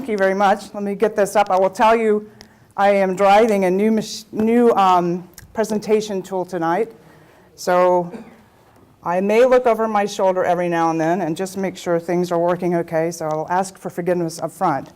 you very much. Let me get this up. I will tell you I am driving a new presentation tool tonight. So I may look over my shoulder every now and then and just make sure things are working okay, so I'll ask for forgiveness up front.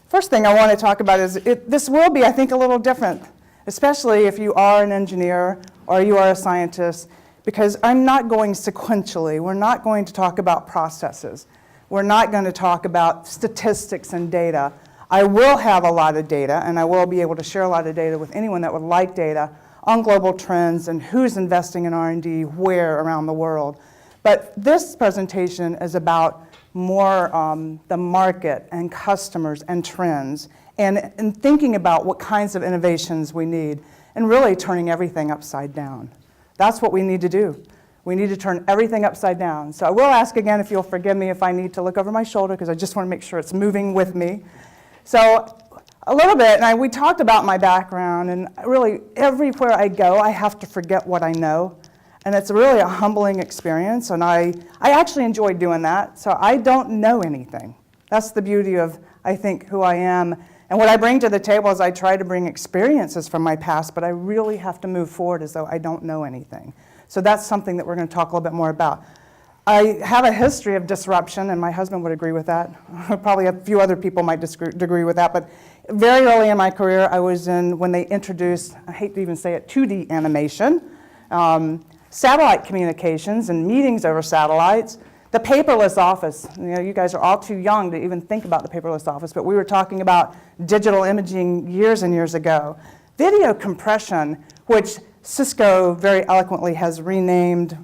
First thing I want to talk about is this will be, I think, a little different, especially if you are an engineer or you are a scientist, because I'm not going sequentially. We're not going to talk about processes. We're not going to talk about statistics and data. I will have a lot of data, and I will be able to share a lot of data with anyone that would like data on global trends and who's investing in R&D where around the world. But this presentation is about more the market and customers and trends and thinking about what kinds of innovations we need and really turning everything upside down. That's what we need to do. We need to turn everything upside down. So I will ask again if you'll forgive me if I need to look over my shoulder, because I just want to make sure it's moving with me. So a little bit, and we talked about my background, and really everywhere I go, I have to forget what I know. And it's really a humbling experience, and I actually enjoy doing that, so I don't know anything. That's the beauty of, I think, who I am. And what I bring to the table is I try to bring experiences from my past, but I really have to move forward as though I don't know anything. So that's something that we're going to talk a little bit more about. I have a history of disruption, and my husband would agree with that. Probably a few other people might disagree with that, but very early in my career, I was in, when they introduced, I hate to even say it, 2D animation, satellite communications and meetings over satellites, the paperless office. You know, you guys are all too young to even think about the paperless office, but we were talking about digital imaging years and years ago. Video compression, which Cisco very eloquently has renamed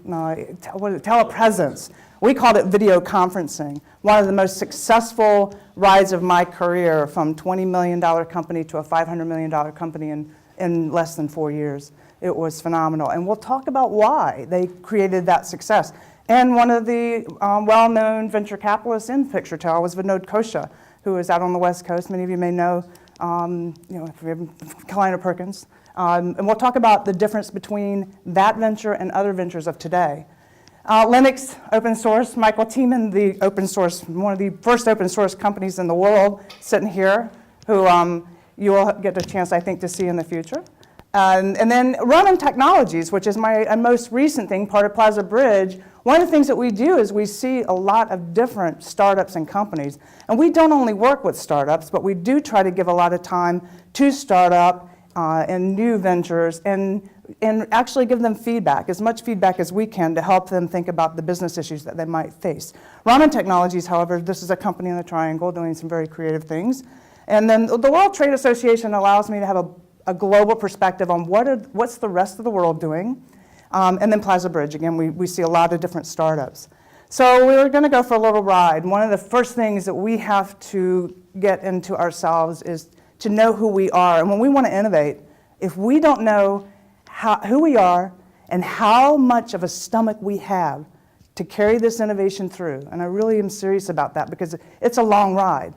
telepresence. We called it video conferencing. One of the most successful rides of my career, from $20 million company to a $500 million company in less than 4 years. It was phenomenal. And we'll talk about why they created that success. And one of the well-known venture capitalists in PictureTell was Vinod Kosha, who is out on the West Coast. Many of you may know, Kleiner Perkins. And we'll talk about the difference between that venture and other ventures of today. Linux, open source, Michael Tiemann, the open source, one of the first open source companies in the world, sitting here, who you will get a chance, I think, to see in the future. And then Roman Technologies, which is my most recent thing, part of PlazaBridge. One of the things that we do is we see a lot of different startups and companies. And we don't only work with startups, but we do try to give a lot of time to startup and new ventures and actually give them feedback, as much feedback as we can, to help them think about the business issues that they might face. Raman Technologies, however, this is a company in the Triangle doing some very creative things. And then the World Trade Association allows me to have a global perspective on what's the rest of the world doing. And then PlazaBridge, again, we see a lot of different startups. So we're going to go for a little ride. One of the first things that we have to get into ourselves is to know who we are. And when we want to innovate, if we don't know who we are and how much of a stomach we have to carry this innovation through, and I really am serious about that because it's a long ride.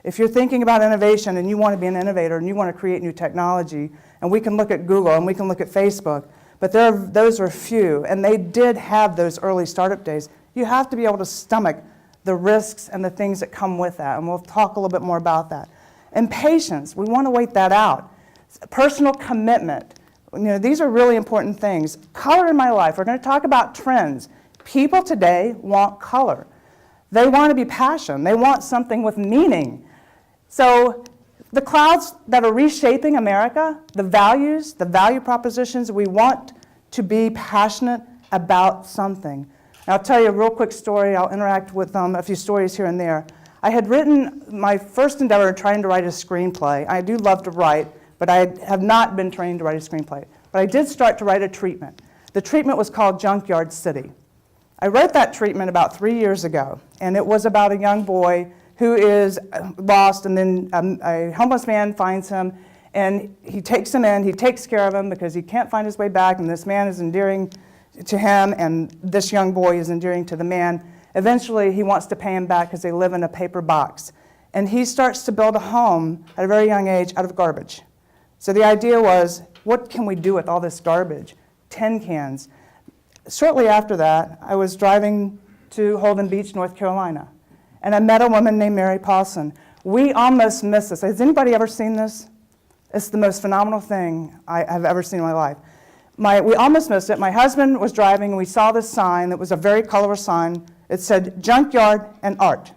If you're thinking about innovation and you want to be an innovator and you want to create new technology, and we can look at Google and we can look at Facebook, but those are few, and they did have those early startup days. You have to be able to stomach the risks and the things that come with that, and we'll talk a little bit more about that. And patience, we want to wait that out. Personal commitment, these are really important things. Color in my life, we're going to talk about trends. People today want color. They want to be passion. They want something with meaning. So the clouds that are reshaping America, the values, the value propositions, we want to be passionate about something. And I'll tell you a real quick story. I'll interact with a few stories here and there. I had written my first endeavor trying to write a screenplay. I do love to write, but I have not been trained to write a screenplay. But I did start to write a treatment. The treatment was called Junkyard City. I wrote that treatment about 3 years ago, and it was about a young boy who is lost, and then a homeless man finds him, and he takes him in, he takes care of him because he can't find his way back, and this man is endearing to him, and this young boy is endearing to the man. Eventually, he wants to pay him back because they live in a paper box. And he starts to build a home at a very young age out of garbage. So the idea was, what can we do with all this garbage? Tin cans. Shortly after that, I was driving to Holden Beach, North Carolina. and I met a woman named Mary Paulson. We almost missed this. Has anybody ever seen this? It's the most phenomenal thing I have ever seen in my life. We almost missed it. My husband was driving, and we saw this sign that was a very colorful sign. It said, junkyard and art.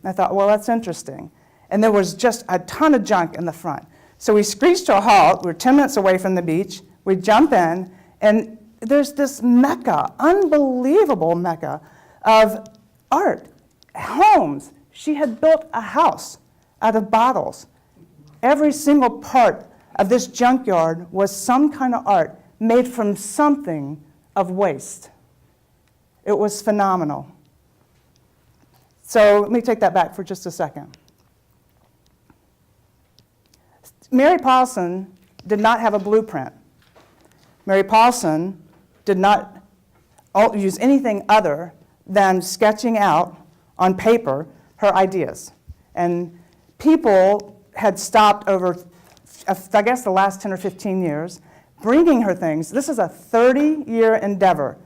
And I thought, well, that's interesting. And there was just a ton of junk in the front. So we screeched to a halt. We were 10 minutes away from the beach. We jump in, and there's this mecca, unbelievable mecca of art, homes. She had built a house out of bottles. Every single part of this junkyard was some kind of art made from something of waste. It was phenomenal. So let me take that back for just a second. Mary Paulson did not have a blueprint. Mary Paulson did not use anything other than sketching out on paper her ideas. And people had stopped over, I guess, the last 10 or 15 years, bringing her things. This is a 30-year endeavor.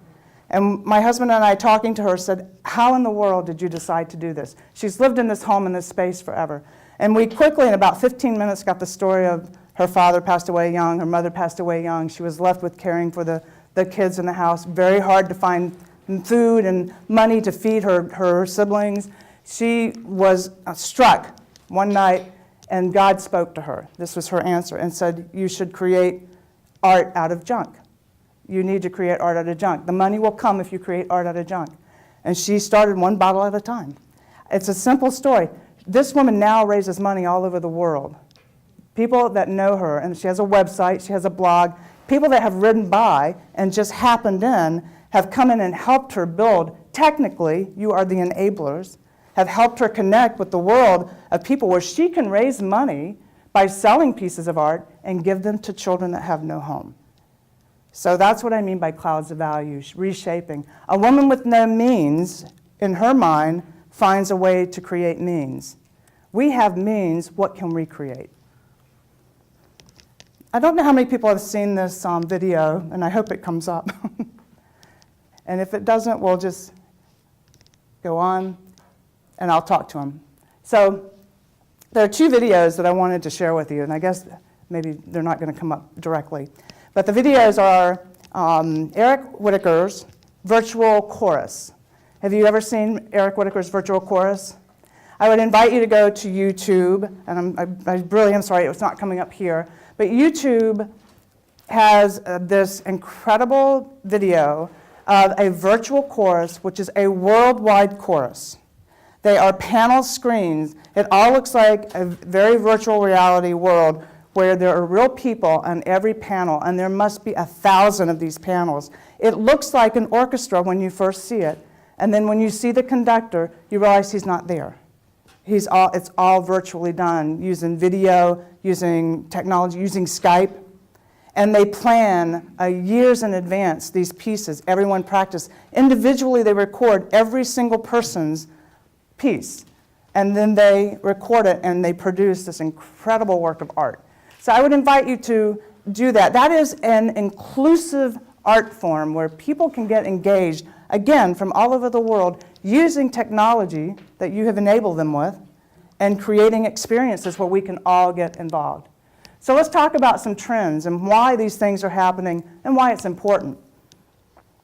And my husband and I, talking to her, said, how in the world did you decide to do this? She's lived in this home, in this space forever. And we quickly, in about 15 minutes, got the story of her father passed away young, her mother passed away young. She was left with caring for the kids in the house. Very hard to find food and money to feed her siblings. She was struck one night, and God spoke to her. This was her answer, and said, you should create art out of junk. You need to create art out of junk. The money will come if you create art out of junk. And she started one bottle at a time. It's a simple story. This woman now raises money all over the world. People that know her, and she has a website, she has a blog, people that have ridden by and just happened in have come in and helped her build. Technically, you are the enablers, have helped her connect with the world of people where she can raise money by selling pieces of art and give them to children that have no home. So that's what I mean by clouds of value, reshaping. A woman with no means, in her mind, finds a way to create means. We have means, what can we create? I don't know how many people have seen this video, and I hope it comes up. And if it doesn't, we'll just go on, and I'll talk to them. So there are two videos that I wanted to share with you, and I guess maybe they're not going to come up directly. But the videos are Eric Whitaker's virtual chorus. Have you ever seen Eric Whitaker's virtual chorus? I would invite you to go to YouTube, and I really am sorry it's not coming up here, but YouTube has this incredible video of a virtual chorus, which is a worldwide chorus. They are panel screens. It all looks like a very virtual reality world where there are real people on every panel, and there must be 1,000 of these panels. It looks like an orchestra when you first see it, and then when you see the conductor, you realize he's not there. It's all virtually done, using video, using technology, using Skype. And they plan years in advance these pieces. Everyone practices. Individually, they record every single person's piece. And then they record it, and they produce this incredible work of art. So I would invite you to do that. That is an inclusive art form where people can get engaged, again, from all over the world, using technology that you have enabled them with and creating experiences where we can all get involved. So let's talk about some trends and why these things are happening and why it's important.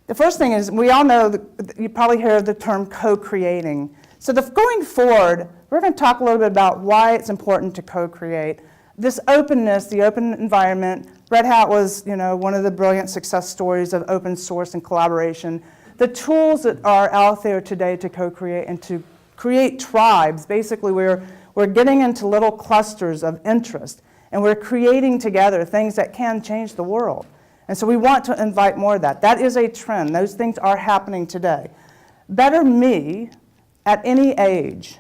The first thing is, we all know, you probably hear the term co-creating. So going forward, we're going to talk a little bit about why it's important to co-create. This openness, the open environment, Red Hat was one of the brilliant success stories of open source and collaboration. The tools that are out there today to co-create and to create tribes, basically we're getting into little clusters of interest, and we're creating together things that can change the world. And so we want to invite more of that. That is a trend. Those things are happening today. Better me at any age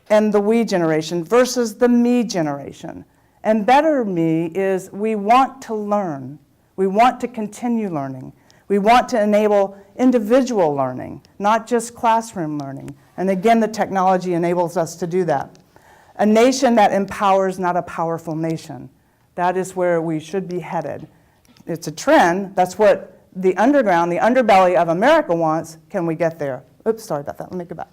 and the we generation versus the me generation. And better me is we want to learn. We want to continue learning. We want to enable individual learning, not just classroom learning. And again, the technology enables us to do that. A nation that empowers, not a powerful nation. That is where we should be headed. It's a trend. That's what the underground, the underbelly of America wants. Can we get there? Oops, sorry about that. Let me go back.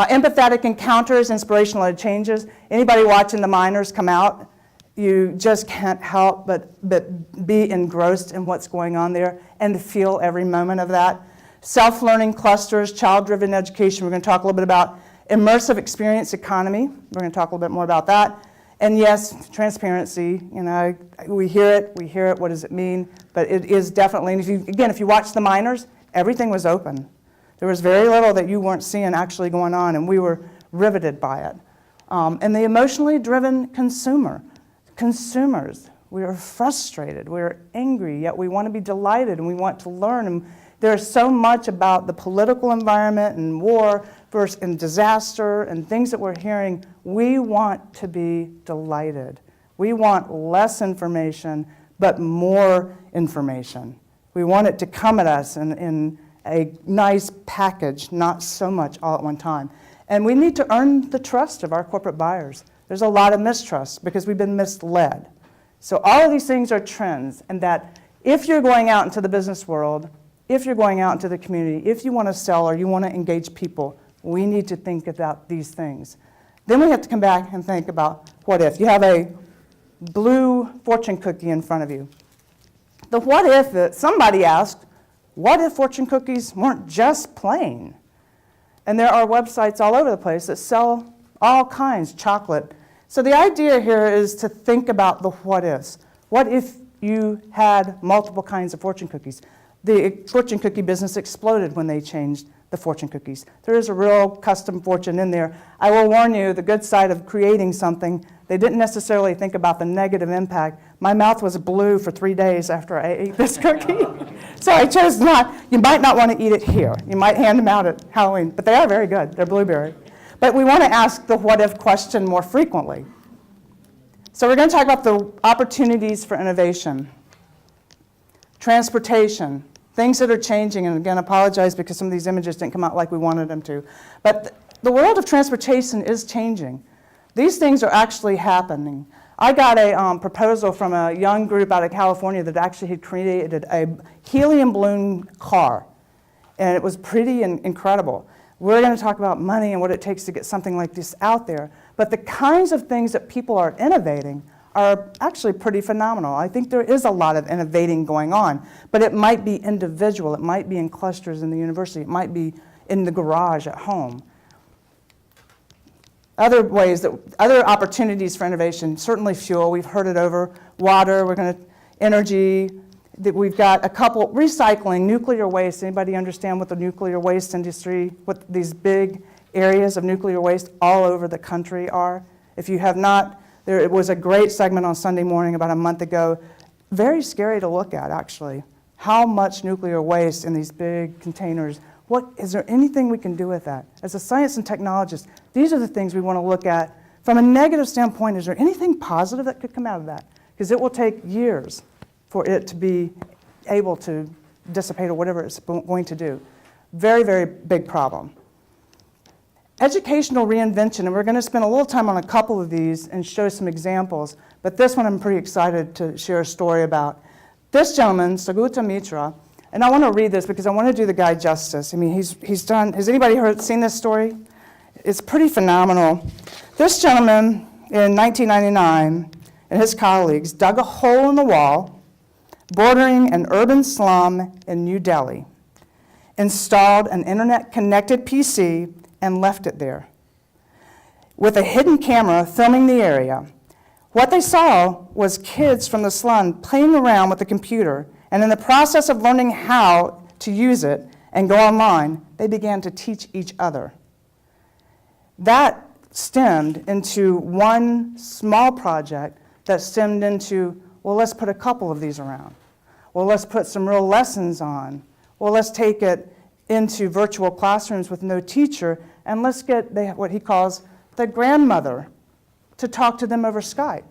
Empathetic encounters, inspirational changes. Anybody watching the miners come out, you just can't help but be engrossed in what's going on there and feel every moment of that. Self-learning clusters, child-driven education. We're going to talk a little bit about immersive experience economy. We're going to talk a little bit more about that. And yes, transparency. You know, we hear it. What does it mean? But it is definitely, and if you watch the miners, everything was open. There was very little that you weren't seeing actually going on, and we were riveted by it. And the emotionally driven consumers, we are frustrated, we are angry, yet we want to be delighted and we want to learn. And there's so much about the political environment and war versus and disaster and things that we're hearing. We want to be delighted. We want less information, but more information. We want it to come at us in a nice package, not so much all at one time. And we need to earn the trust of our corporate buyers. There's a lot of mistrust because we've been misled. So all of these things are trends, and that if you're going out into the business world, if you're going out into the community, if you want to sell or you want to engage people, we need to think about these things. Then we have to come back and think about what if. You have a blue fortune cookie in front of you. The what if that somebody asked, what if fortune cookies weren't just plain? And there are websites all over the place that sell all kinds, chocolate. So the idea here is to think about the what ifs. What if you had multiple kinds of fortune cookies? The fortune cookie business exploded when they changed the fortune cookies. There is a real custom fortune in there. I will warn you, the good side of creating something, they didn't necessarily think about the negative impact. My mouth was blue for 3 days after I ate this cookie. So I chose not. You might not want to eat it here. You might hand them out at Halloween, but they are very good. They're blueberry. But we want to ask the what if question more frequently. So we're going to talk about the opportunities for innovation. Transportation, things that are changing, and again, I apologize because some of these images didn't come out like we wanted them to. But the world of transportation is changing. These things are actually happening. I got a proposal from a young group out of California that actually had created a helium balloon car, and it was pretty incredible. We're going to talk about money and what it takes to get something like this out there, but the kinds of things that people are innovating are actually pretty phenomenal. I think there is a lot of innovating going on, but it might be individual, it might be in clusters in the university, it might be in the garage at home. Other opportunities for innovation, certainly fuel, we've heard it over, water, energy, we've got a couple, recycling, nuclear waste. Anybody understand what the nuclear waste industry, what these big areas of nuclear waste all over the country are? If you have not, it was a great segment on Sunday morning about a month ago. Very scary to look at, actually. How much nuclear waste in these big containers. Is there anything we can do with that? As a science and technologist, these are the things we want to look at. From a negative standpoint, is there anything positive that could come out of that? Because it will take years for it to be able to dissipate or whatever it's going to do. Very, very big problem. Educational reinvention, and we're going to spend a little time on a couple of these and show some examples, but this one I'm pretty excited to share a story about. This gentleman, Sugata Mitra, and I want to read this because I want to do the guy justice. I mean, he's done, has anybody seen this story? It's pretty phenomenal. This gentleman in 1999 and his colleagues dug a hole in the wall bordering an urban slum in New Delhi, installed an internet-connected PC, and left it there with a hidden camera filming the area. What they saw was kids from the slum playing around with the computer, and in the process of learning how to use it and go online, they began to teach each other. That stemmed into one small project that stemmed into, well, let's put a couple of these around. Well, let's put some real lessons on. Well, let's take it into virtual classrooms with no teacher, and let's get what he calls the grandmother to talk to them over Skype.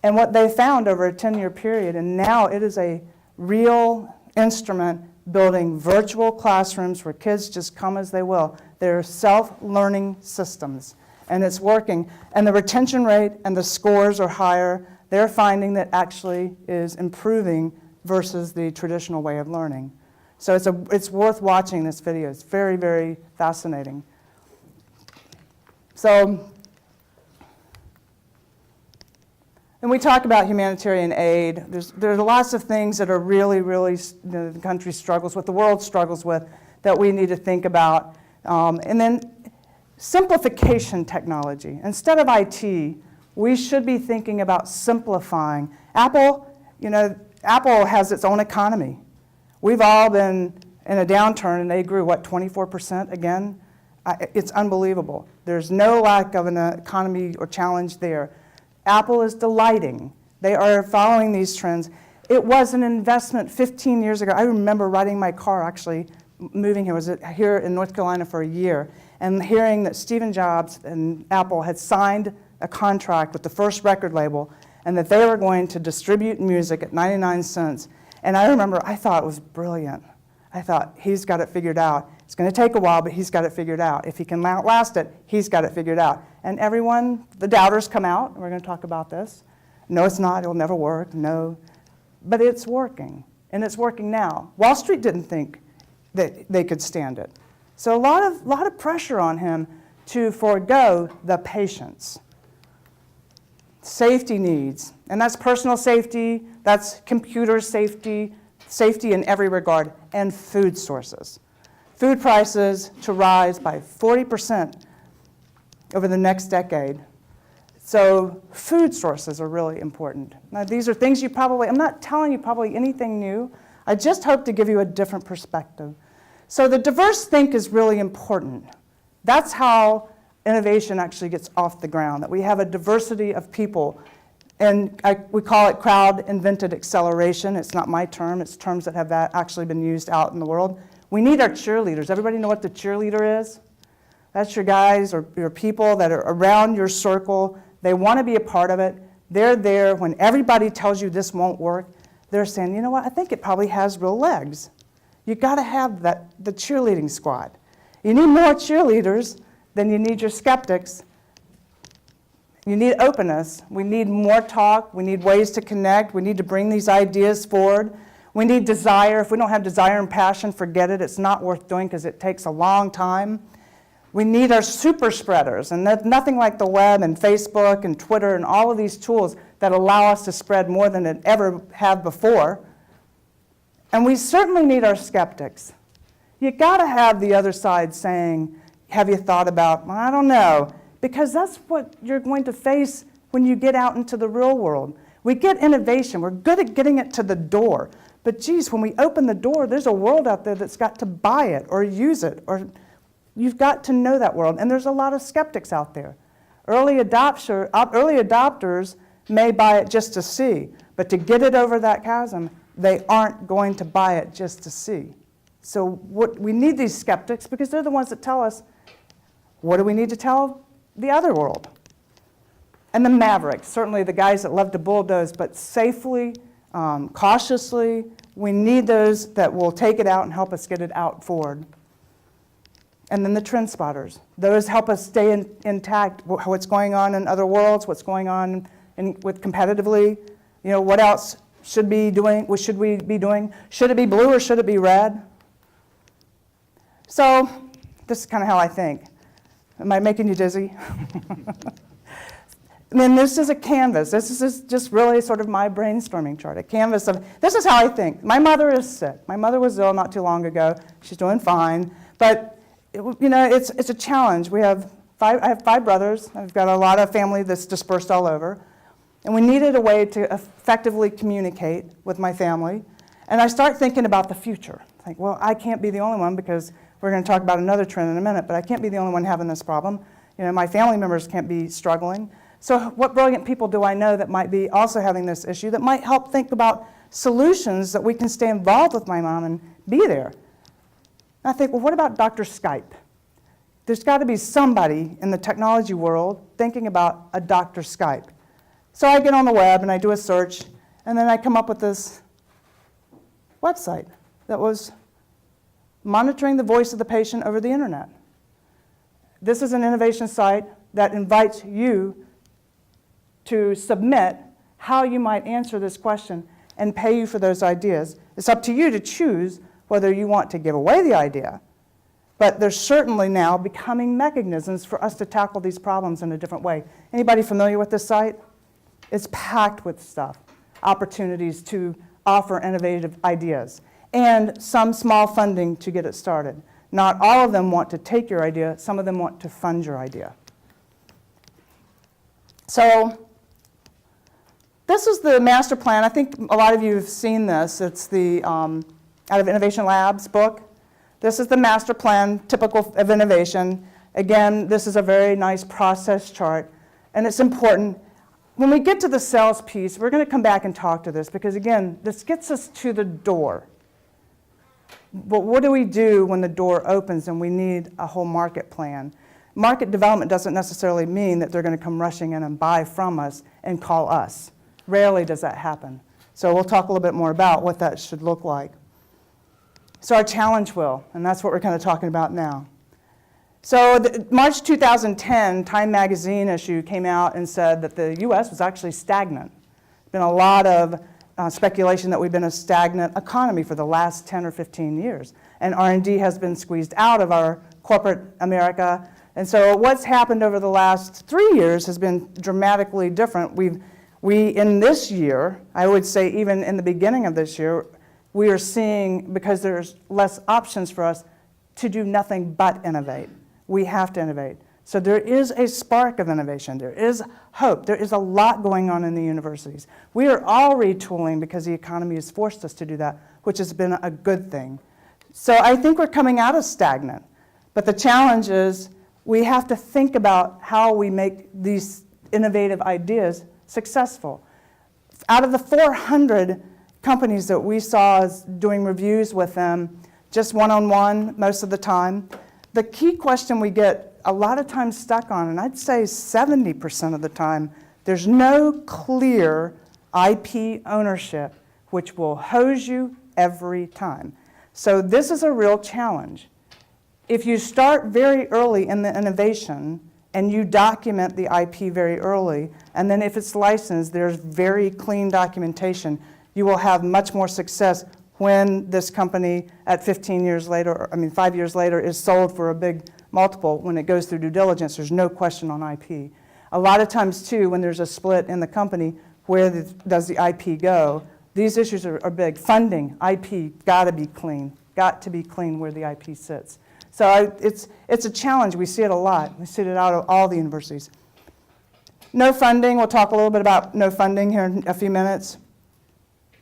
And what they found over a 10-year period, and now it is a real instrument building virtual classrooms where kids just come as they will. They're self-learning systems, and it's working. And the retention rate and the scores are higher. They're finding that actually is improving versus the traditional way of learning. So it's worth watching this video. It's very, very fascinating. So, and we talk about humanitarian aid. There's lots of things that are really, the country struggles with, the world struggles with, that we need to think about. And then simplification technology. Instead of IT, we should be thinking about simplifying. Apple has its own economy. We've all been in a downturn, and they grew, 24% again? It's unbelievable. There's no lack of an economy or challenge there. Apple is delighting. They are following these trends. It was an investment 15 years ago. I remember riding my car, actually, moving here. I was here in North Carolina for a year, and hearing that Steve Jobs and Apple had signed a contract with the first record label, and that they were going to distribute music at 99 cents. And I remember, I thought it was brilliant. I thought, he's got it figured out. It's going to take a while, but he's got it figured out. If he can outlast it, he's got it figured out. And everyone, the doubters come out, and we're going to talk about this. No, it's not. It'll never work. No. But it's working, and it's working now. Wall Street didn't think that they could stand it. So a lot of pressure on him to forego the patience. Safety needs, and that's personal safety, that's computer safety, safety in every regard, and food sources. Food prices to rise by 40% over the next decade. So food sources are really important. Now these are things I'm not telling you probably anything new. I just hope to give you a different perspective. So the diverse think is really important. That's how innovation actually gets off the ground, that we have a diversity of people. And we call it crowd-invented acceleration. It's not my term. It's terms that have actually been used out in the world. We need our cheerleaders. Everybody know what the cheerleader is? That's your guys or your people that are around your circle. They want to be a part of it. They're there when everybody tells you this won't work. They're saying, you know what, I think it probably has real legs. You got to have the cheerleading squad. You need more cheerleaders than you need your skeptics. You need openness. We need more talk. We need ways to connect. We need to bring these ideas forward. We need desire. If we don't have desire and passion, forget it. It's not worth doing because it takes a long time. We need our super spreaders, and that's nothing like the web and Facebook and Twitter and all of these tools that allow us to spread more than it ever have before. And we certainly need our skeptics. You got to have the other side saying, have you thought about, well, I don't know, because that's what you're going to face when you get out into the real world. We get innovation. We're good at getting it to the door. But geez, when we open the door, there's a world out there that's got to buy it or use it, or you've got to know that world. And there's a lot of skeptics out there. Early adopters may buy it just to see, but to get it over that chasm, they aren't going to buy it just to see. So we need these skeptics because they're the ones that tell us, what do we need to tell the other world? And the mavericks, certainly the guys that love to bulldoze, but safely, cautiously, we need those that will take it out and help us get it out forward. And then the trend spotters. Those help us stay intact, what's going on in other worlds, what's going on with competitively, what else should be doing, what should we be doing? Should it be blue or should it be red? So this is kind of how I think. Am I making you dizzy? And then this is a canvas. This is just really sort of my brainstorming chart, a canvas of, this is how I think. My mother is sick. My mother was ill not too long ago. She's doing fine. But, it's a challenge. I have 5 brothers. I've got a lot of family that's dispersed all over. And we needed a way to effectively communicate with my family. And I start thinking about the future. I think, well, I can't be the only one because we're going to talk about another trend in a minute, but I can't be the only one having this problem. My family members can't be struggling. So what brilliant people do I know that might be also having this issue that might help think about solutions that we can stay involved with my mom and be there? And I think, well, what about Dr. Skype? There's got to be somebody in the technology world thinking about a Dr. Skype. So I get on the web and I do a search, and then I come up with this website that was monitoring the voice of the patient over the internet. This is an innovation site that invites you to submit how you might answer this question and pay you for those ideas. It's up to you to choose whether you want to give away the idea. But there's certainly now becoming mechanisms for us to tackle these problems in a different way. Anybody familiar with this site? It's packed with stuff, opportunities to offer innovative ideas, and some small funding to get it started. Not all of them want to take your idea, some of them want to fund your idea. So this is the master plan. I think a lot of you have seen this. It's the out of Innovation Labs book. This is the master plan, typical of innovation. Again, this is a very nice process chart, and it's important. When we get to the sales piece, we're going to come back and talk to this, because again, this gets us to the door. But what do we do when the door opens and we need a whole market plan? Market development doesn't necessarily mean that they're going to come rushing in and buy from us and call us. Rarely does that happen. So we'll talk a little bit more about what that should look like. So our challenge will, and that's what we're kind of talking about now. So the March 2010 Time magazine issue came out and said that the US was actually stagnant. There's been a lot of speculation that we've been a stagnant economy for the last 10 or 15 years. And R&D has been squeezed out of our corporate America. And so what's happened over the last 3 years has been dramatically different. We in this year, I would say even in the beginning of this year, we are seeing, because there's less options for us, to do nothing but innovate. We have to innovate. So there is a spark of innovation. There is hope. There is a lot going on in the universities. We are all retooling because the economy has forced us to do that, which has been a good thing. So I think we're coming out of stagnant. But the challenge is we have to think about how we make these innovative ideas successful. Out of the 400 companies that we saw as doing reviews with them, just one-on-one most of the time, the key question we get a lot of times stuck on, and I'd say 70% of the time, there's no clear IP ownership, which will hose you every time. So this is a real challenge. If you start very early in the innovation and you document the IP very early, and then if it's licensed, there's very clean documentation, you will have much more success when this company at 15 years later, 5 years later, is sold for a big multiple. When it goes through due diligence, there's no question on IP. A lot of times, too, when there's a split in the company, where does the IP go? These issues are big. Funding, IP, got to be clean where the IP sits. So it's a challenge. We see it a lot. We see it out of all the universities. No funding. We'll talk a little bit about no funding here in a few minutes.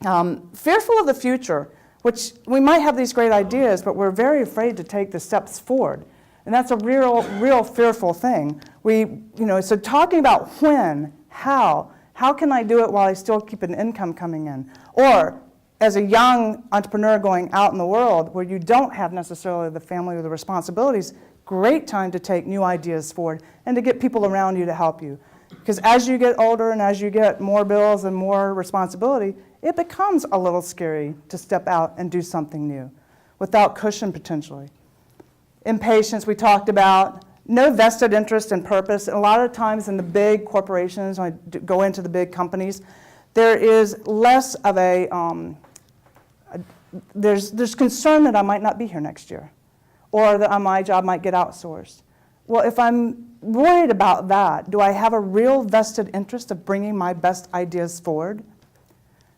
Fearful of the future, which we might have these great ideas, but we're very afraid to take the steps forward. And that's a real fearful thing. So talking about when, how can I do it while I still keep an income coming in? Or as a young entrepreneur going out in the world where you don't have necessarily the family or the responsibilities, great time to take new ideas forward and to get people around you to help you. Because as you get older and as you get more bills and more responsibility, it becomes a little scary to step out and do something new without cushion potentially. Impatience, we talked about. No vested interest and purpose. And a lot of times in the big corporations, when I go into the big companies, there is less of there's concern that I might not be here next year, or that my job might get outsourced. Well, if I'm worried about that, do I have a real vested interest of bringing my best ideas forward?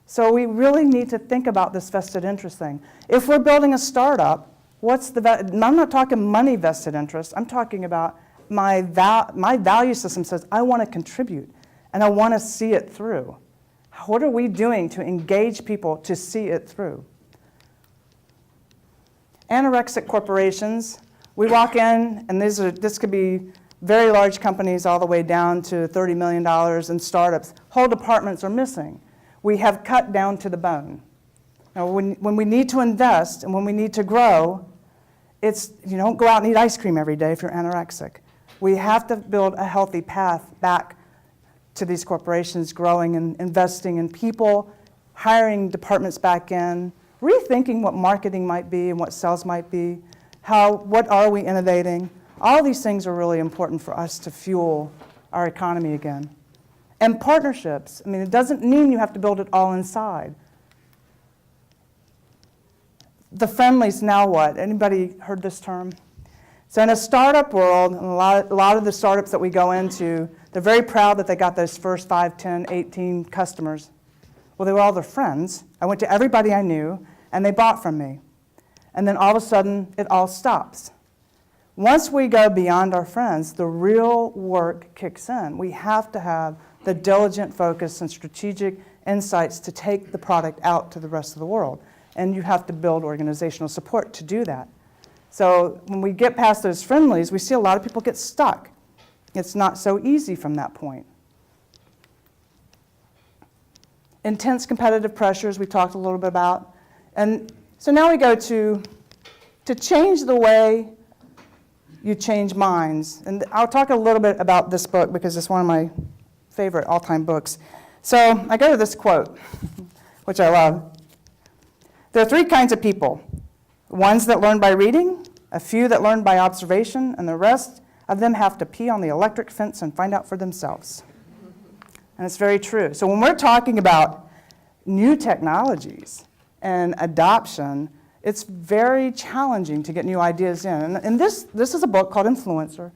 So we really need to think about this vested interest thing. If we're building a startup, I'm not talking money vested interest. I'm talking about my value system says I want to contribute and I want to see it through. What are we doing to engage people to see it through? Anorexic corporations. We walk in, and this could be very large companies all the way down to $30 million in startups. Whole departments are missing. We have cut down to the bone. Now, when we need to invest and when we need to grow, you don't go out and eat ice cream every day if you're anorexic. We have to build a healthy path back to these corporations growing and investing in people, hiring departments back in, rethinking what marketing might be and what sales might be, what are we innovating. All these things are really important for us to fuel our economy again. And partnerships. It doesn't mean you have to build it all inside. The friendlies, now what? Anybody heard this term? So in a startup world, and a lot of the startups that we go into, they're very proud that they got those first 5, 10, 18 customers. Well, they were all their friends. I went to everybody I knew, and they bought from me. And then all of a sudden, it all stops. Once we go beyond our friends, the real work kicks in. We have to have the diligent focus and strategic insights to take the product out to the rest of the world. And you have to build organizational support to do that. So when we get past those friendlies, we see a lot of people get stuck. It's not so easy from that point. Intense competitive pressures we talked a little bit about. And so now we go to change the way you change minds. And I'll talk a little bit about this book because it's one of my favorite all-time books. So I go to this quote, which I love. There are 3 kinds of people. Ones that learn by reading, a few that learn by observation, and the rest of them have to pee on the electric fence and find out for themselves. And it's very true. So when we're talking about new technologies and adoption, it's very challenging to get new ideas in. And this is a book called Influencer.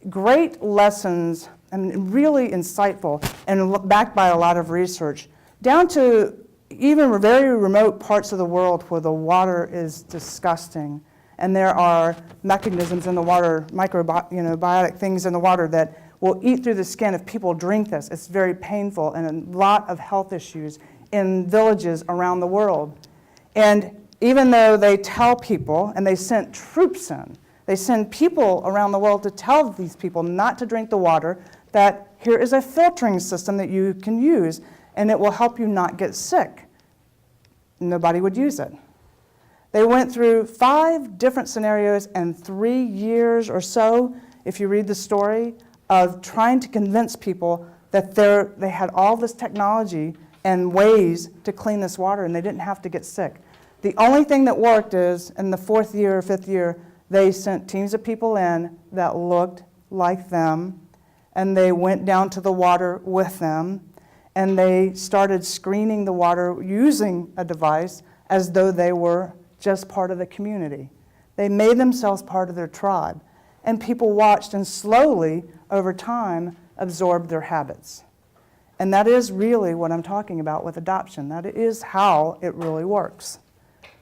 Great lessons, and really insightful, and backed by a lot of research, down to even very remote parts of the world where the water is disgusting, and there are mechanisms in the water, microbiotic things in the water that will eat through the skin if people drink this. It's very painful, and a lot of health issues in villages around the world. And even though they tell people, and they sent troops in, they send people around the world to tell these people not to drink the water, that here is a filtering system that you can use, and it will help you not get sick. Nobody would use it. They went through 5 different scenarios and 3 years or so, if you read the story, of trying to convince people that they had all this technology and ways to clean this water and they didn't have to get sick. The only thing that worked is, in the 4th year or 5th year, they sent teams of people in that looked like them, and they went down to the water with them, and they started screening the water using a device as though they were just part of the community. They made themselves part of their tribe, and people watched and slowly, over time, absorbed their habits. And that is really what I'm talking about with adoption. That is how it really works.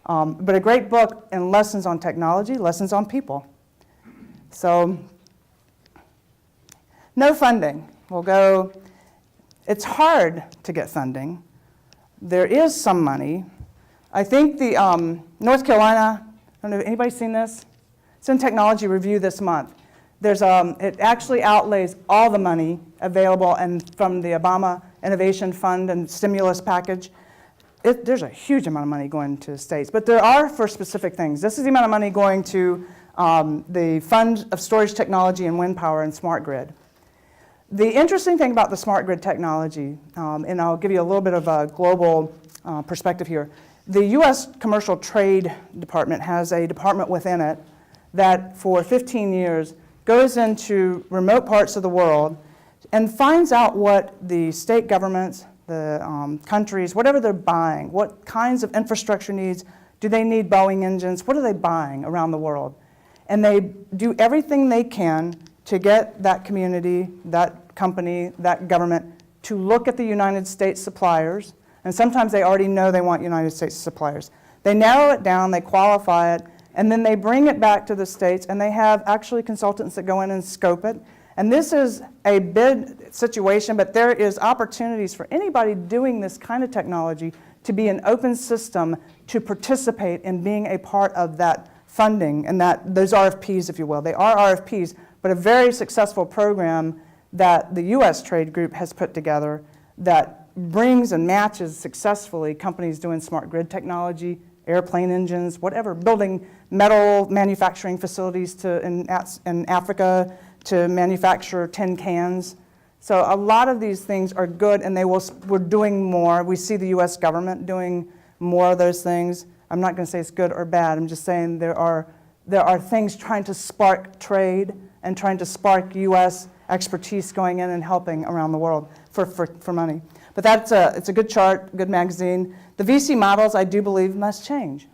But a great book and lessons on technology, lessons on people. So, no funding. We'll go, it's hard to get funding. There is some money. I think the North Carolina, I don't know, anybody seen this? It's in Technology Review this month. There's it actually outlays all the money available and from the Obama Innovation Fund and stimulus package. There's a huge amount of money going to the states, but there are for specific things. This is the amount of money going to the Fund of Storage Technology and Wind Power and Smart Grid. The interesting thing about the smart grid technology, and I'll give you a little bit of a global perspective here. The U.S. Commercial Trade Department has a department within it that for 15 years goes into remote parts of the world and finds out what the state governments, the countries, whatever they're buying, what kinds of infrastructure needs, do they need Boeing engines, what are they buying around the world? And they do everything they can to get that community, that company, that government to look at the United States suppliers, and sometimes they already know they want United States suppliers. They narrow it down, they qualify it, and then they bring it back to the states, and they have actually consultants that go in and scope it. And this is a bid situation, but there is opportunities for anybody doing this kind of technology to be an open system to participate in being a part of that funding and those RFPs, if you will. They are RFPs, but a very successful program that the U.S. Trade Group has put together that brings and matches successfully companies doing smart grid technology, airplane engines, whatever, building metal manufacturing facilities in Africa to manufacture tin cans. So a lot of these things are good, and we're doing more. We see the U.S. government doing more of those things. I'm not going to say it's good or bad. I'm just saying there are things trying to spark trade and trying to spark U.S. expertise going in and helping around the world for money. But it's a good chart, good magazine. The VC models, I do believe, must change.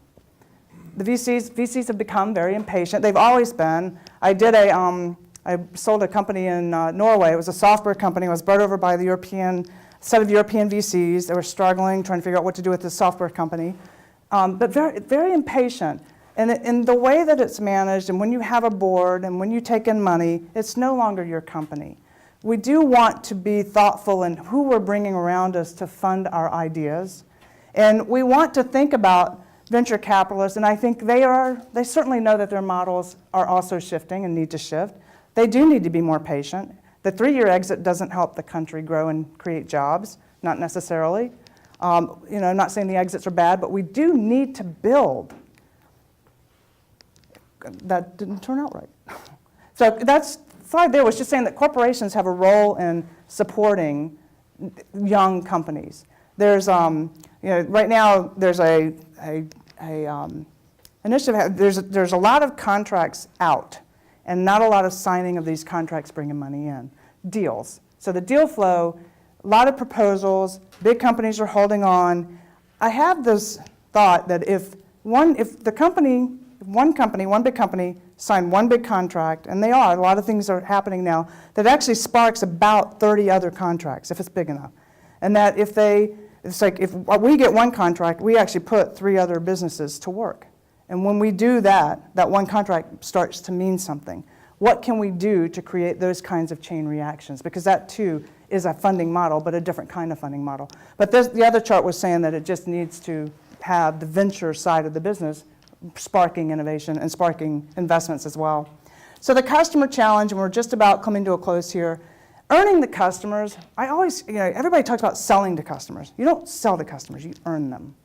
The VCs have become very impatient. They've always been. I sold a company in Norway. It was a software company. It was brought over by the set of European VCs. They were struggling, trying to figure out what to do with this software company, but very, very impatient. And in the way that it's managed, and when you have a board, and when you take in money, it's no longer your company. We do want to be thoughtful in who we're bringing around us to fund our ideas. And we want to think about venture capitalists, and I think they certainly know that their models are also shifting and need to shift. They do need to be more patient. The 3-year exit doesn't help the country grow and create jobs, not necessarily. I'm not saying the exits are bad, but we do need to build. That didn't turn out right. So that's slide there was just saying that corporations have a role in supporting young companies. There's, right now there's a initiative. There's a lot of contracts out, and not a lot of signing of these contracts bringing money in. Deals. So the deal flow, a lot of proposals. Big companies are holding on. I have this thought that if one big company signed one big contract, and a lot of things are happening now, that actually sparks about 30 other contracts, if it's big enough. And that if we get one contract, we actually put 3 other businesses to work. And when we do that, that one contract starts to mean something. What can we do to create those kinds of chain reactions? Because that too is a funding model, but a different kind of funding model. But the other chart was saying that it just needs to have the venture side of the business sparking innovation and sparking investments as well. So the customer challenge, and we're just about coming to a close here. Earning the customers, everybody talks about selling to customers. You don't sell to customers, you earn them.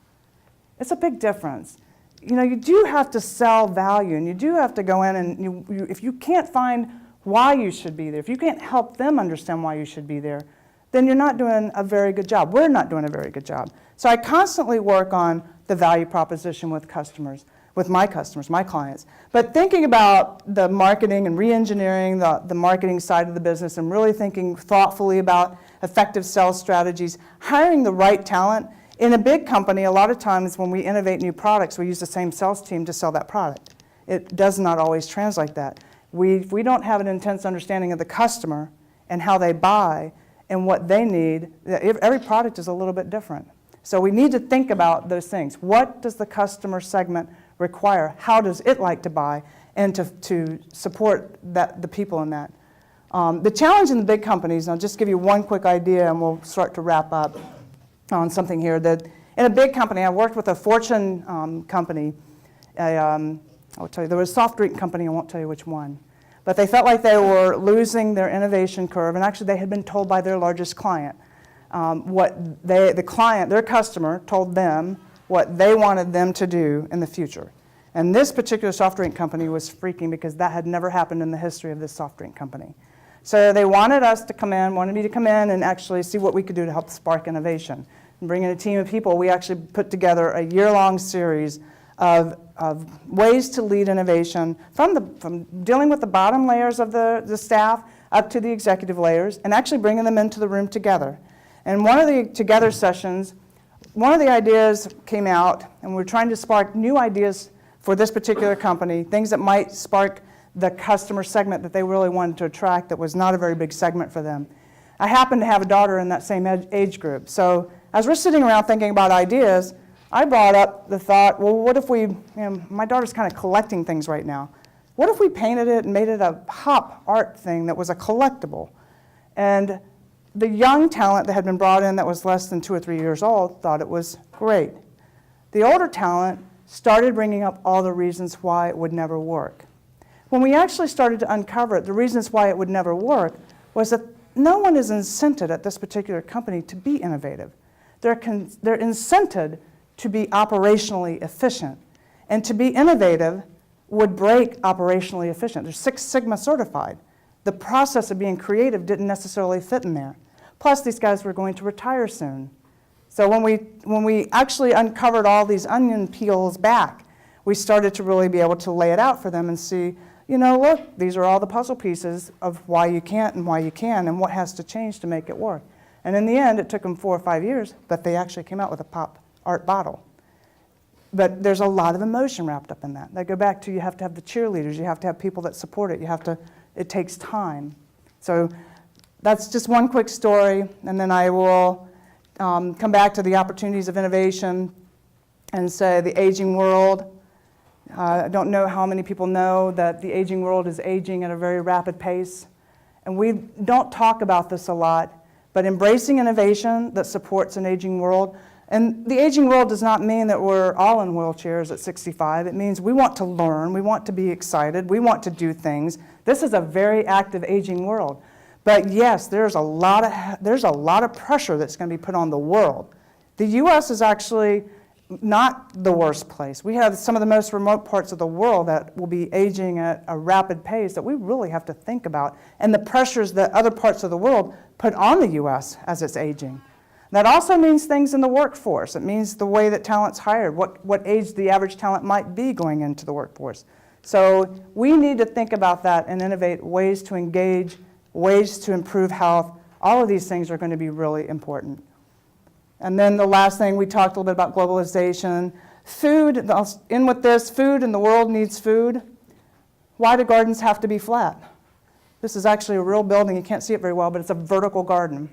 It's a big difference. You do have to sell value, and you do have to go in and if you can't find why you should be there, if you can't help them understand why you should be there, then you're not doing a very good job. We're not doing a very good job. So I constantly work on the value proposition with customers, with my customers, my clients. But thinking about the marketing and re-engineering the marketing side of the business and really thinking thoughtfully about effective sales strategies, hiring the right talent. In a big company, a lot of times when we innovate new products, we use the same sales team to sell that product. It does not always translate that. If we don't have an intense understanding of the customer and how they buy and what they need, every product is a little bit different. So we need to think about those things. What does the customer segment require? How does it like to buy? And to support the people in that. The challenge in the big companies, and I'll just give you one quick idea and we'll start to wrap up on something here. That in a big company, I worked with a Fortune company. I'll tell you, there was a soft drink company, I won't tell you which one. But they felt like they were losing their innovation curve, and actually they had been told by their largest client their customer told them what they wanted them to do in the future. And this particular soft drink company was freaking because that had never happened in the history of this soft drink company. So they wanted me to come in and actually see what we could do to help spark innovation. And bring in a team of people, we actually put together a year-long series of ways to lead innovation from dealing with the bottom layers of the staff up to the executive layers and actually bringing them into the room together. And one of the together sessions, one of the ideas came out, and we're trying to spark new ideas for this particular company, things that might spark the customer segment that they really wanted to attract that was not a very big segment for them. I happen to have a daughter in that same age group. So as we're sitting around thinking about ideas, I brought up the thought, well, what if my daughter's kind of collecting things right now. What if we painted it and made it a pop art thing that was a collectible? And the young talent that had been brought in that was less than 2 or 3 years old thought it was great. The older talent started bringing up all the reasons why it would never work. When we actually started to uncover it, the reasons why it would never work was that no one is incented at this particular company to be innovative. They're incented to be operationally efficient. And to be innovative would break operationally efficient. They're Six Sigma certified. The process of being creative didn't necessarily fit in there. Plus, these guys were going to retire soon. So when we actually uncovered all these onion peels back, we started to really be able to lay it out for them and see, look, these are all the puzzle pieces of why you can't and why you can and what has to change to make it work. And in the end, it took them 4 or 5 years, but they actually came out with a pop art bottle. But there's a lot of emotion wrapped up in that. I go back to, you have to have the cheerleaders, you have to have people that support it, it takes time. So that's just one quick story, and then I will come back to the opportunities of innovation and say the aging world. I don't know how many people know that the aging world is aging at a very rapid pace. And we don't talk about this a lot, but embracing innovation that supports an aging world. And the aging world does not mean that we're all in wheelchairs at 65. It means we want to learn, we want to be excited, we want to do things. This is a very active aging world. But yes, there's a lot of pressure that's going to be put on the world. The US is actually not the worst place. We have some of the most remote parts of the world that will be aging at a rapid pace that we really have to think about, and the pressures that other parts of the world put on the US as it's aging. That also means things in the workforce. It means the way that talent's hired, what age the average talent might be going into the workforce. So we need to think about that and innovate ways to engage, ways to improve health. All of these things are going to be really important. And then the last thing, we talked a little bit about globalization. Food, I'll end with this, food, and the world needs food. Why do gardens have to be flat? This is actually a real building. You can't see it very well, but it's a vertical garden.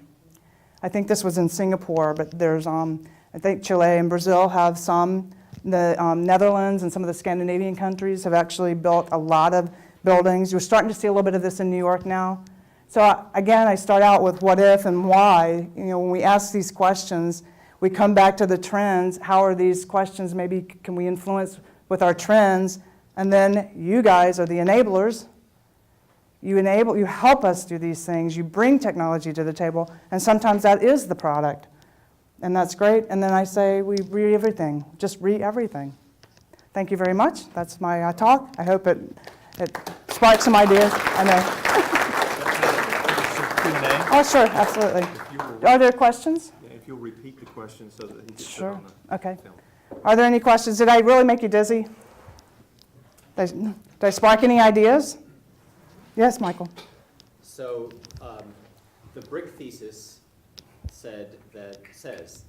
I think this was in Singapore, but there's, I think Chile and Brazil have some. The Netherlands and some of the Scandinavian countries have actually built a lot of buildings. You're starting to see a little bit of this in New York now. So again, I start out with what if and why. You know, when we ask these questions, we come back to the trends. How are these questions, maybe can we influence with our trends? And then you guys are the enablers. You help us do these things. You bring technology to the table, and sometimes that is the product. And that's great. And then I say we read everything, just read everything. Thank you very much. That's my talk. I hope it sparks some ideas. I know. Q&A? Oh, sure, absolutely. Are there questions? Yeah, if you'll repeat the question so that he gets Sure. it on the Okay. film. Are there any questions? Did I really make you dizzy? Did I spark any ideas? Yes, Michael. So the BRIC thesis says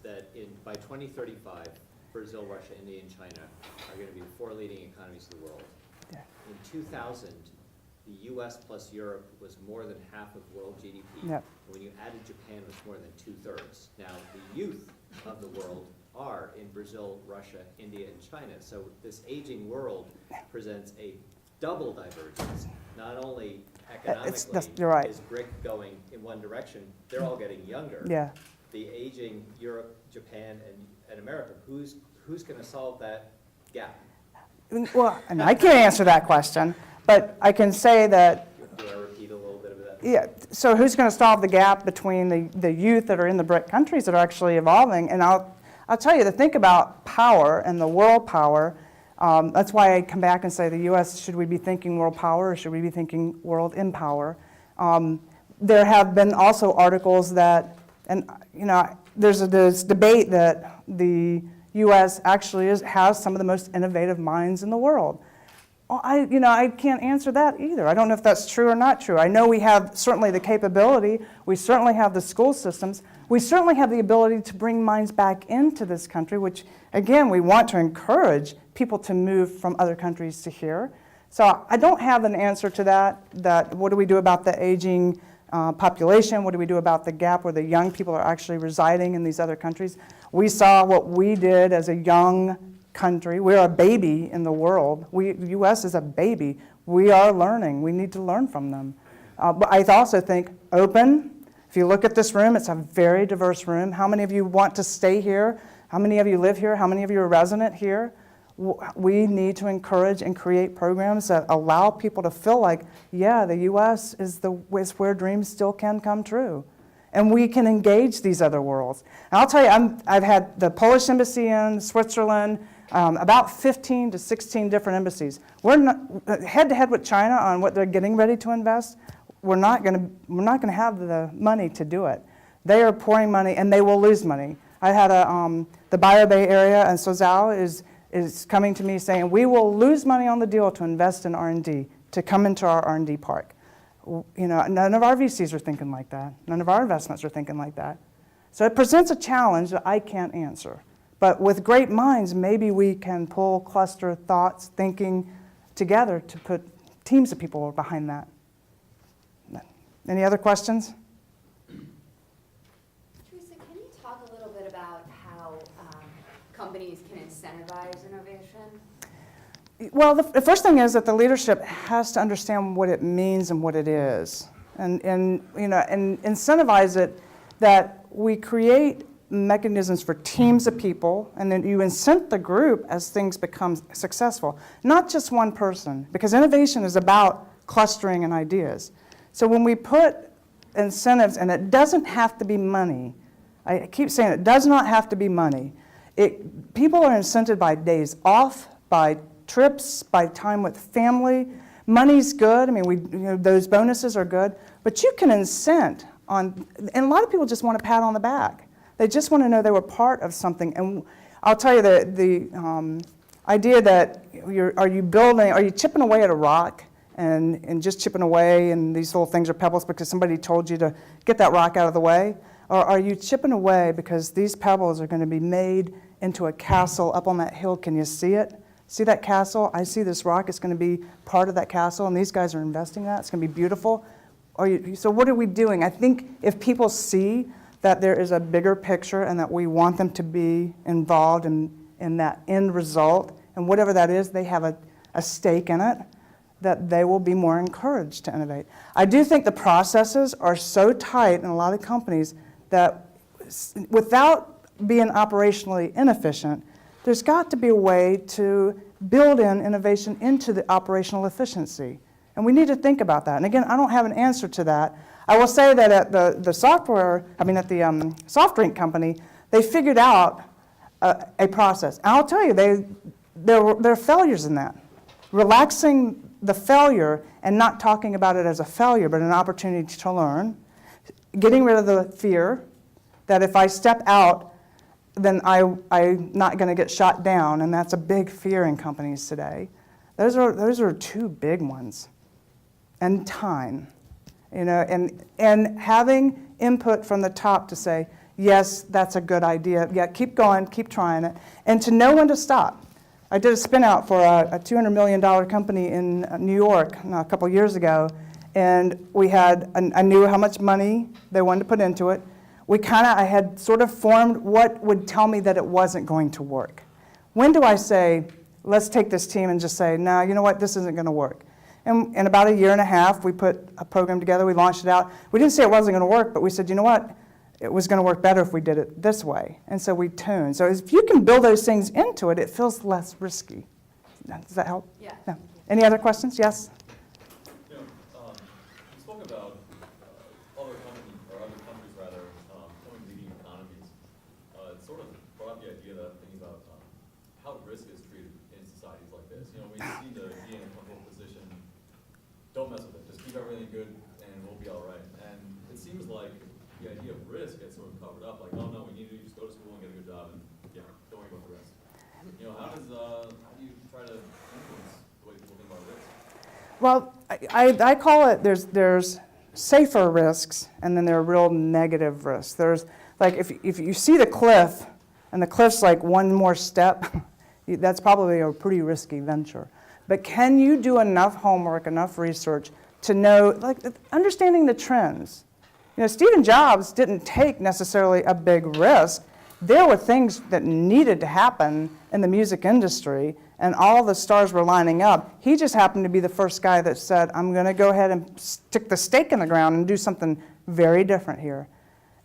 that by 2035, Brazil, Russia, India, and China are going to be the 4 leading economies of the world. Yeah. In 2000, the U.S. plus Europe was more than half of world GDP. Yep. When you added Japan, it was more than 2/3. Now, the youth of the world are in Brazil, Russia, India, and China. So this aging world presents a double divergence. Not only economically you're right. is BRIC going in one direction, they're all getting younger. Yeah. The aging Europe, Japan, and America, who's going to solve that gap? Well, and I can't answer that question, but I can say that. Do I repeat a little bit of that? Yeah. So who's going to solve the gap between the youth that are in the BRIC countries that are actually evolving? And I'll tell you, to think about power and the world power. That's why I come back and say the U.S., should we be thinking world power or should we be thinking world empower? There have been also articles that, and you know, there's this debate that the U.S. actually has some of the most innovative minds in the world. Well, I can't answer that either. I don't know if that's true or not true. I know we have certainly the capability. We certainly have the school systems. We certainly have the ability to bring minds back into this country, which, again, we want to encourage people to move from other countries to here. So I don't have an answer to that what do we do about the aging population? What do we do about the gap where the young people are actually residing in these other countries? We saw what we did as a young country. We're a baby in the world. The U.S. is a baby. We are learning. We need to learn from them. But I also think open. If you look at this room, it's a very diverse room. How many of you want to stay here? How many of you live here? How many of you are resident here? We need to encourage and create programs that allow people to feel like, yeah, the U.S. is where dreams still can come true. And we can engage these other worlds. And I'll tell you, I've had the Polish embassy in Switzerland, about 15 to 16 different embassies. We're not head-to-head with China on what they're getting ready to invest. We're not going to have the money to do it. They are pouring money, and they will lose money. I had the Bio Bay area, and Suzhou is coming to me saying, we will lose money on the deal to invest in R&D, to come into our R&D park. You know, none of our VCs are thinking like that. None of our investments are thinking like that. So it presents a challenge that I can't answer. But with great minds, maybe we can pull cluster thoughts, thinking together to put teams of people behind that. Any other questions? Teresa, can you talk a little bit about how companies can incentivize innovation? Well, the first thing is that the leadership has to understand what it means and what it is, and incentivize it, that we create mechanisms for teams of people, and then you incent the group as things become successful, not just one person, because innovation is about clustering and ideas. So when we put incentives, and it doesn't have to be money, I keep saying it does not have to be money. People are incented by days off, by trips, by time with family. Money's good. I mean, those bonuses are good, but you can incent on, and a lot of people just want a pat on the back. They just want to know they were part of something. And I'll tell you the idea that are you chipping away at a rock and just chipping away, and these little things are pebbles because somebody told you to get that rock out of the way? Or are you chipping away because these pebbles are going to be made into a castle up on that hill? Can you see it? See that castle? I see this rock. It's going to be part of that castle, and these guys are investing in that. It's going to be beautiful. So what are we doing? I think if people see that there is a bigger picture and that we want them to be involved in that end result, and whatever that is, they have a stake in it, that they will be more encouraged to innovate. I do think the processes are so tight in a lot of companies that without being operationally inefficient, there's got to be a way to build in innovation into the operational efficiency. And we need to think about that. And again, I don't have an answer to that. I will say that at the soft drink company, they figured out a process. And I'll tell you, there are failures in that. Relaxing the failure and not talking about it as a failure, but an opportunity to learn. Getting rid of the fear that if I step out, then I'm not going to get shot down, and that's a big fear in companies today. Those are two big ones. And time, and having input from the top to say, yes, that's a good idea. Yeah, keep going, keep trying it, and to know when to stop. I did a spin out for a $200 million company in New York a couple years ago, and I knew how much money they wanted to put into it. I had sort of formed what would tell me that it wasn't going to work. When do I say, let's take this team and just say, no, you know what, this isn't going to work? And in about a year and a half, we put a program together, we launched it out. We didn't say it wasn't going to work, but we said, you know what, it was going to work better if we did it this way. And so we tuned. So if you can build those things into it, it feels less risky. Does that help? Yeah. No. Any other questions? Yes? You spoke about other countries becoming leading economies. It sort of brought up the idea that thinking about how risk is treated in societies like this. We seem to be in a comfortable position. Don't mess with it. Just keep everything good, and we'll be all right. And it seems like the idea of risk gets sort of covered up. Like, oh no, we need to just go to school and get a good job, and don't worry about the rest. How do you try to influence the way people think about risk? Well, I call it, there's safer risks, and then there are real negative risks. There's, like, if you see the cliff, and the cliff's like one more step, that's probably a pretty risky venture. But can you do enough homework, enough research to know, like, understanding the trends? Stephen Jobs didn't take necessarily a big risk. There were things that needed to happen in the music industry, and all the stars were lining up. He just happened to be the first guy that said, I'm going to go ahead and stick the stake in the ground and do something very different here.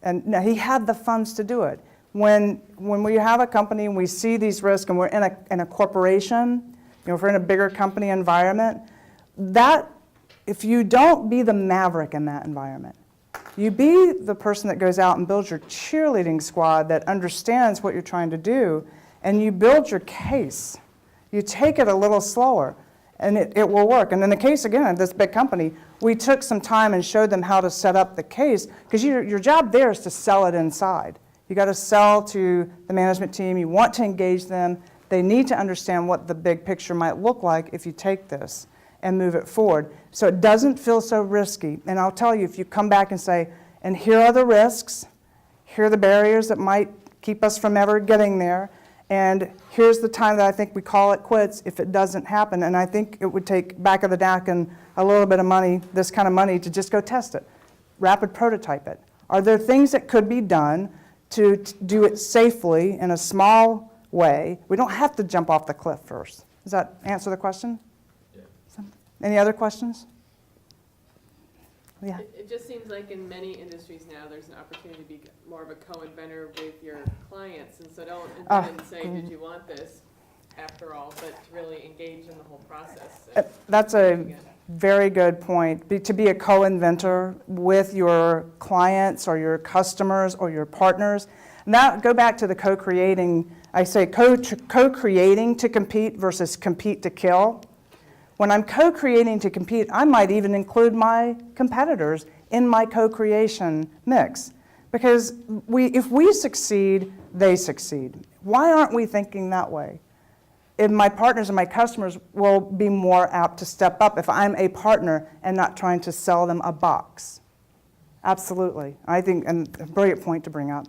And now he had the funds to do it. When we have a company and we see these risks, and we're in a corporation, if we're in a bigger company environment, that if you don't be the maverick in that environment, you be the person that goes out and builds your cheerleading squad that understands what you're trying to do, and you build your case. You take it a little slower, and it will work. And in the case, again, of this big company, we took some time and showed them how to set up the case, because your job there is to sell it inside. You got to sell to the management team. You want to engage them. They need to understand what the big picture might look like if you take this and move it forward. So it doesn't feel so risky. And I'll tell you, if you come back and say, and here are the risks, here are the barriers that might keep us from ever getting there, And here's the time that I think we call it quits if it doesn't happen. And I think it would take back of the napkin a little bit of money, this kind of money, to just go test it, rapid prototype it. Are there things that could be done to do it safely in a small way? We don't have to jump off the cliff first. Does that answer the question? Yeah. Any other questions? Yeah. It just seems like in many industries now, there's an opportunity to be more of a co-inventor with your clients. And so don't invent and say, did you want this after all, but to really engage in the whole process. That's a very good point. To be a co-inventor with your clients or your customers or your partners. And that, go back to the co-creating. I say co-creating to compete versus compete to kill. When I'm co-creating to compete, I might even include my competitors in my co-creation mix. Because if we succeed, they succeed. Why aren't we thinking that way? If my partners and my customers will be more apt to step up if I'm a partner and not trying to sell them a box. Absolutely. I think, and a brilliant point to bring up.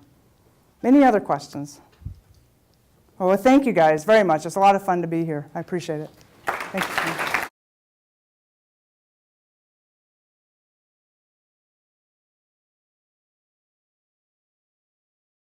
Any other questions? Well, thank you guys very much. It's a lot of fun to be here. I appreciate it. Thank you.